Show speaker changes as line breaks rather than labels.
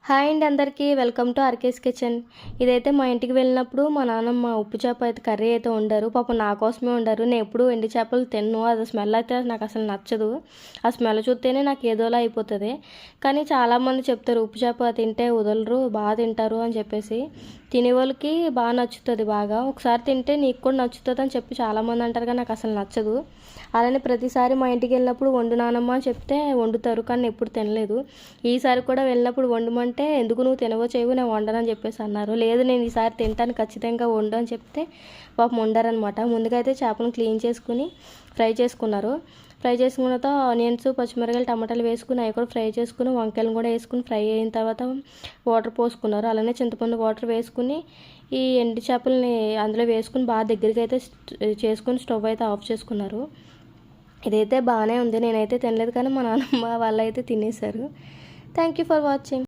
Hi అండి అందరికీ welcome to RK's kitchen. ఇదైతే మా ఇంటికి వెళ్ళినప్పుడు మా నాన్నమ్మ ఉప్పు చేప అయితే కర్రీ అయితే వండారు. పాపం నా కోసమే వండారు. నేను ఎప్పుడు ఎండి చేపలు తిన్ను, అది స్మెల్ అయితే నాకు అసలు నచ్చదు. ఆ స్మెల్ చూస్తేనే నాకు ఏదోలా అయిపోతుంది. కానీ చాలామంది చెప్తారు ఉప్పు చేప తింటే వదలరు, బాగా తింటారు అని చెప్పేసి. తినే వాళ్ళకి బాగా నచ్చుతుంది. బాగా ఒకసారి తింటే నీకు కూడా నచ్చుతుంది అని చెప్పి చాలామంది అంటారు, కానీ నాకు అసలు నచ్చదు. అలానే ప్రతిసారి మా ఇంటికి వెళ్ళినప్పుడు వండు నానమ్మ అని చెప్తే వండుతారు, కానీ ఎప్పుడు తినలేదు. ఈసారి కూడా వెళ్ళినప్పుడు వండమంటే ఎందుకు నువ్వు తినవో చేయవు, నేను వండనని చెప్పేసి అన్నారు. లేదు నేను ఈసారి తింటాను ఖచ్చితంగా వండు అని చెప్తే పాపం వండారనమాట. ముందుగా అయితే చేపను క్లీన్ చేసుకుని ఫ్రై చేసుకున్నారు. ఫ్రై చేసుకున్న తర్వాత ఆనియన్స్, పచ్చిమిరకాయలు, టమాటాలు వేసుకుని అవి కూడా ఫ్రై చేసుకుని వంకాయలను కూడా వేసుకుని ఫ్రై అయిన తర్వాత వాటర్ పోసుకున్నారు. అలానే చింతపండు వాటర్ వేసుకుని ఈ ఎండు చేపలని అందులో వేసుకుని బాగా దగ్గరికి అయితే చేసుకుని స్టవ్ అయితే ఆఫ్ చేసుకున్నారు. ఇదైతే బాగానే ఉంది. నేనైతే తినలేదు, కానీ మా నాన్నమ్మ వాళ్ళు అయితే తినేశారు. Thank you for watching.